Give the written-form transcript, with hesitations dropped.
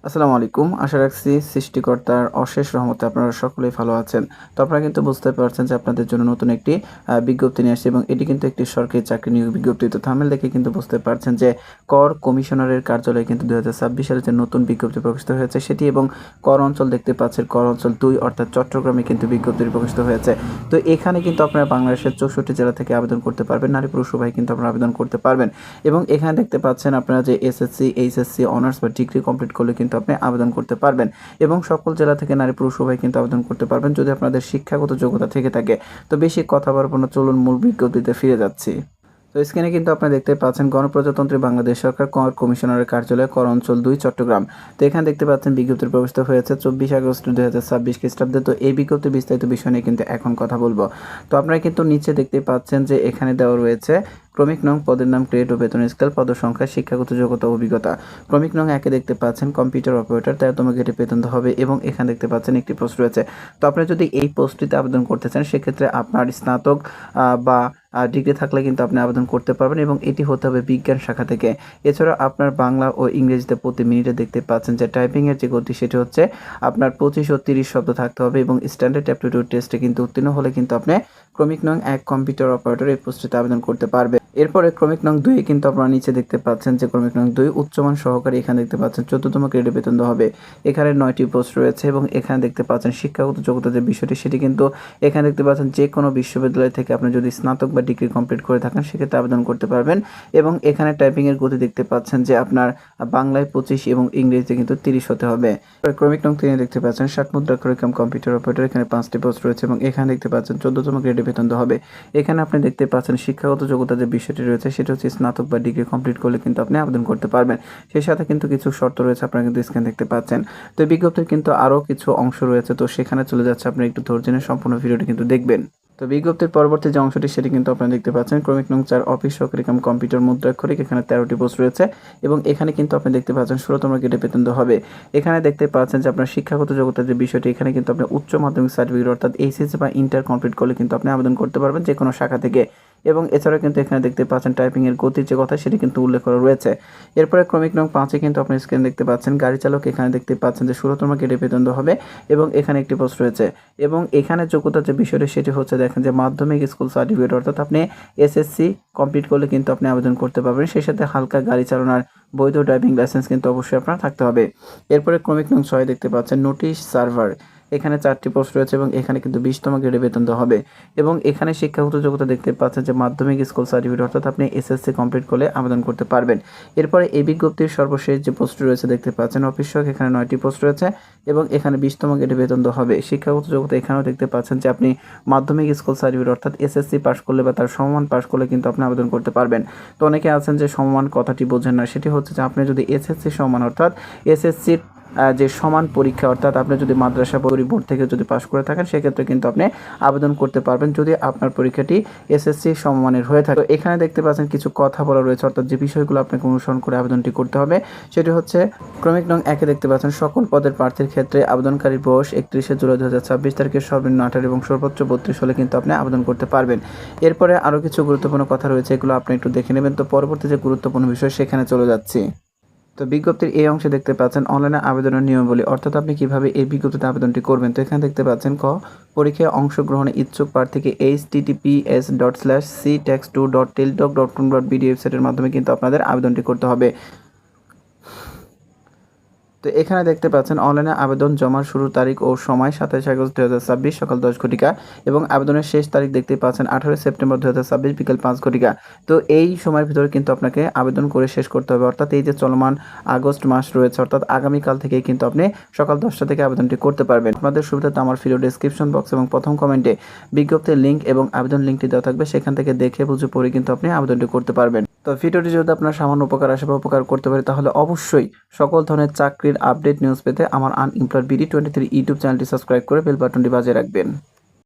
আসসালামু আলাইকুম। আশা রাখছি সৃষ্টিকর্তার অশেষ রহমতে আপনারা সকলেই ভালো আছেন। তো আপনারা কিন্তু বুঝতে পারছেন যে আপনাদের জন্য নতুন একটি বিজ্ঞপ্তি নিয়ে আসছে এবং এটি কিন্তু একটি সরকারি চাকরি নিয়োগ বিজ্ঞপ্তি। তো থাম্বনেল দেখে কিন্তু বুঝতে পারছেন যে কর কমিশনারের কার্যালয়ে কিন্তু ২০২৬ সালে যে নতুন বিজ্ঞপ্তি প্রকাশিত হয়েছে সেটি এবং কর অঞ্চল দেখতে পাচ্ছেন কর অঞ্চল ২ অর্থাৎ চট্টগ্রামে কিন্তু বিজ্ঞপ্তি প্রকাশিত হয়েছে। তো এখানে কিন্তু আপনারা বাংলাদেশের ৬৪ জেলা থেকে আবেদন করতে পারবেন। নারী পুরুষ উভয় কিন্তু আপনারা আবেদন করতে পারবেন এবং এখানে দেখতে পাচ্ছেন আপনারা যে এসএসসি, এইচএসসি, অনার্স বা ডিগ্রি কমপ্লিট করলে কিন্তু আপনি আবেদন করতে পারবেন এবং সকল জেলা থেকে নারী পুরুষ উভয় কিন্তু আবেদন করতে পারবেন যদি আপনাদের শিক্ষাগত যোগ্যতা থেকে থাকে। তো বেশি কথা বাড়াবো না, চলুন মূল বিজ্ঞপ্তিতে ফিরে যাচ্ছি। তো স্ক্রিনে কিন্তু আপনারা দেখতে পাচ্ছেন গণপ্রজাতন্ত্রী বাংলাদেশ সরকার কর কমিশনারের কার্যালয় কর অঞ্চল ২ চট্টগ্রাম। তো এখানে দেখতে পাচ্ছেন বিজ্ঞপ্তি প্রকাশিত হয়েছে ২৪ আগস্ট ২০২৬ খ্রিস্টাব্দে। তো এই বিজ্ঞপ্তি বিস্তারিত বিষয় নিয়ে কিন্তু এখন কথা বলবো। তো আপনারা কিন্তু নিচে দেখতে পাচ্ছেন যে এখানে দেওয়া রয়েছে ক্রমিক নং পদের নাম, গ্রেড ও বেতন স্কেল, পদ সংখ্যা, শিক্ষাগত যোগ্যতা, অভিজ্ঞতা। ক্রমিক নং ১ দেখতে পাচ্ছেন কম্পিউটার অপারেটর, ১৩তম গ্রেডে বেতন হবে এবং এখানে দেখতে পাচ্ছেন একটি পোস্ট রয়েছে। তো আপনি যদি এই পোস্টটিতে আবেদন করতে চান সেক্ষেত্রে আপনার স্নাতক বা ডিগ্রি থাকলে কিন্তু আপনি আবেদন করতে পারবেন এবং এটি হতে হবে বিজ্ঞান শাখা থেকে। এছাড়া আপনার বাংলা ও ইংরেজিতে প্রতি মিনিটে দেখতে পাচ্ছেন যে টাইপিংয়ের যে গতি সেটি হচ্ছে আপনার ২৫ ও ৩০ শব্দ থাকতে হবে এবং স্ট্যান্ডার্ড অ্যাপটিটিউড টেস্টে কিন্তু উত্তীর্ণ হলে কিন্তু আপনি ক্রমিক নং ১ কম্পিউটার অপারেটর এই পোস্টটিতে আবেদন করতে পারবেন। এরপরে ক্রমিক নং ২ কিন্তু আপনারা নিচে দেখতে পাচ্ছেন যে ক্রমিক নং ২ উচ্চমান সহকারী, এখানে দেখতে পাচ্ছেন ১৪তম গ্রেডে বেতন দেওয়া হবে। এখানে ৯টি পোস্ট রয়েছে এবং এখানে দেখতে পাচ্ছেন শিক্ষাগত যোগ্যতা যে বিষয়টি সেটি কিন্তু এখানে দেখতে পাচ্ছেন যে কোনো বিশ্ববিদ্যালয় থেকে আপনি যদি স্নাতক বা ডিগ্রি কমপ্লিট করে থাকেন সেক্ষেত্রে আবেদন করতে পারবেন এবং এখানে টাইপিংয়ের গতি দেখতে পাচ্ছেন যে আপনার বাংলায় ২৫ এবং ইংরেজিতে কিন্তু ৩০ হতে হবে। ক্রমিক নং ৩ দেখতে পাচ্ছেন ৬০ মুদ্রাক্ষর কম্পিউটার অপারেটর, এখানে ৫টি পোস্ট রয়েছে এবং এখানে দেখতে পাচ্ছেন ১৪তম গ্রেডে বেতন দেওয়া হবে। এখানে আপনি দেখতে পাচ্ছেন শিক্ষাগত যোগ্যতা যে বিষয়টি রয়েছে সেটা হচ্ছে স্নাতক বা ডিগ্রি কমপ্লিট করলে কিন্তু আপনি আবেদন করতে পারবেন। সেই সাথে কিন্তু কিছু শর্ত রয়েছে, আপনারা কিন্তু স্ক্রিন দেখতে পাচ্ছেন। তো এই বিজ্ঞপ্তির কিন্তু আরও কিছু অংশ রয়েছে, তো সেখানে চলে যাচ্ছে, আপনি একটু ধৈর্য নিয়ে সম্পূর্ণ ভিডিওটি কিন্তু দেখবেন। তো বিজ্ঞপ্তির পরবর্তী যে অংশটি সেটি কিন্তু আপনারা দেখতে পাচ্ছেন ক্রমিক নং ৪ অফিস সহকারী কম্পিউটার মুদ্রাক্ষরিক, এখানে ১৩টি পোস্ট রয়েছে এবং এখানে কিন্তু আপনি দেখতে পাচ্ছেন ১৬তম গ্রেডে বেতন দেওয়া হবে। এখানে দেখতে পাচ্ছেন যে আপনার শিক্ষাগত যোগ্যতার যে বিষয়টি এখানে কিন্তু আপনি উচ্চ মাধ্যমিক সার্টিফিকেট অর্থাৎ এইচএসসি বা ইন্টার কমপ্লিট করলে কিন্তু আপনি আবেদন করতে পারবেন যে কোনো শাখা থেকে এবং এছাড়াও কিন্তু এখানে দেখতে পাচ্ছেন টাইপিংয়ের গতির যে কথা সেটি কিন্তু উল্লেখ করা রয়েছে। এরপরে ক্রমিক নং ৫ কিন্তু আপনি স্ক্রিন দেখতে পাচ্ছেন গাড়ি চালক, এখানে দেখতে পাচ্ছেন যে ১৬তম গ্রেডে বেতন দেওয়া হবে এবং এখানে একটি পোস্ট রয়েছে এবং এখানে যোগ্যতার যে বিষয়টি সেটি হচ্ছে দেখেন যে মাধ্যমিক স্কুল সার্টিফিকেট অর্থাৎ আপনি এসএসসি কমপ্লিট করলে কিন্তু আপনি আবেদন করতে পারবেন। সেই সাথে হালকা গাড়ি চালানোর বৈধ ড্রাইভিং লাইসেন্স কিন্তু অবশ্যই আপনার থাকতে হবে। এরপরে ক্রমিক নং ৬ দেখতে পাচ্ছেন নোটিশ সার্ভার, এখানে ৪টি পোস্ট রয়েছে এবং এখানে কিন্তু ২০তম গ্রেডে বেতন দেওয়া হবে এবং এখানে শিক্ষাগত যোগ্যতা দেখতে পাচ্ছেন যে মাধ্যমিক স্কুল সার্টিফিকেট অর্থাৎ আপনি এসএসসি কমপ্লিট করলে আবেদন করতে পারবেন। এরপরে এই বিজ্ঞপ্তির সর্বশেষ যে পোস্ট রয়েছে দেখতে পাচ্ছেন অফিস সহকারী, এখানে ৯টি পোস্ট রয়েছে এবং এখানে ২০তম গ্রেডে বেতন দেওয়া হবে। শিক্ষাগত যোগ্যতা এখানেও দেখতে পাচ্ছেন যে আপনি মাধ্যমিক স্কুল সার্টিফিকেট অর্থাৎ এসএসসি পাস করলে বা তার সমমান পাস করলে কিন্তু আপনি আবেদন করতে পারবেন। তো অনেকে আছেন যে সমমান কথাটি বোঝেন না, সেটি হচ্ছে যে আপনি যদি এসএসসি সমান অর্থাৎ এসএসসির যে সমান পরীক্ষা অর্থাৎ আপনি যদি মাদ্রাসা বোর্ড থেকে যদি পাশ করে থাকেন সেক্ষেত্রে কিন্তু আপনি আবেদন করতে পারবেন যদি আপনার পরীক্ষাটি এসএসসি সমমানের হয়ে থাকে। তো এখানে দেখতে পাচ্ছেন কিছু কথা বলা রয়েছে অর্থাৎ যে বিষয়গুলো আপনাকে অনুসরণ করে আবেদনটি করতে হবে সেটি হচ্ছে ক্রমিক নং ১ দেখতে পাচ্ছেন সকল পদের প্রার্থীর ক্ষেত্রে আবেদনকারীর বয়স ৩১শে জুলাই ২০২৬ তারিখে সর্বনিম্ন ১৮ এবং সর্বোচ্চ ৩২ হলে কিন্তু আপনি আবেদন করতে পারবেন। এরপরে আরও কিছু গুরুত্বপূর্ণ কথা রয়েছে, এগুলো আপনি একটু দেখে নেবেন। তো পরবর্তী যে গুরুত্বপূর্ণ বিষয় সেখানে চলে যাচ্ছি। তো বিজ্ঞপ্তির এই অংশে দেখতে পাচ্ছেন অনলাইনে আবেদনের নিয়মাবলী অর্থাৎ আপনি কিভাবে এই বিজ্ঞপ্তিতে আবেদনটি করবেন। তো এখানে দেখতে পাচ্ছেন পরীক্ষায় অংশগ্রহণে ইচ্ছুক প্রার্থীকে https://ctax2.tiltok.com.bd ওয়েবসাইটের মাধ্যমে কিন্তু আপনাদের আবেদনটি করতে হবে। তো এখানে দেখতে পাচ্ছেন অনলাইনে আবেদন জমার শুরুর তারিখ ও সময় ২৭ আগস্ট ২০২৬ সকাল ১০ ঘটিকা এবং আবেদনের শেষ তারিখ দেখতে পাচ্ছেন ১৮ সেপ্টেম্বর ২০২৬ বিকেল ৫ ঘটিকা। তো এই সময়ের ভিতরে কিন্তু আপনাকে আবেদন করে শেষ করতে হবে অর্থাৎ এই যে চলমান আগস্ট মাস রয়েছে অর্থাৎ আগামীকাল থেকে কিন্তু আপনি সকাল ১০টা থেকে আবেদনটি করতে পারবেন। আপনাদের সুবিধাতে আমার ভিডিও ডেসক্রিপশন বক্স এবং প্রথম কমেন্টে বিজ্ঞপ্তির লিঙ্ক এবং আবেদন লিঙ্কটি দেওয়া থাকবে, সেখান থেকে দেখে বুঝে পড়ে কিন্তু আপনি আবেদনটি করতে পারবেন। তো ভিডিওটি যদি আপনার সামান্য উপকার আসে বা উপকার করতে পারে তাহলে অবশ্যই সকল ধরনের চাকরির আপডেট নিউজ পেতে আমার আনএমপ্লয়েড BD23 ইউটিউব চ্যানেলটি সাবস্ক্রাইব করে বেল বাটনটি বাজিয়ে রাখবেন।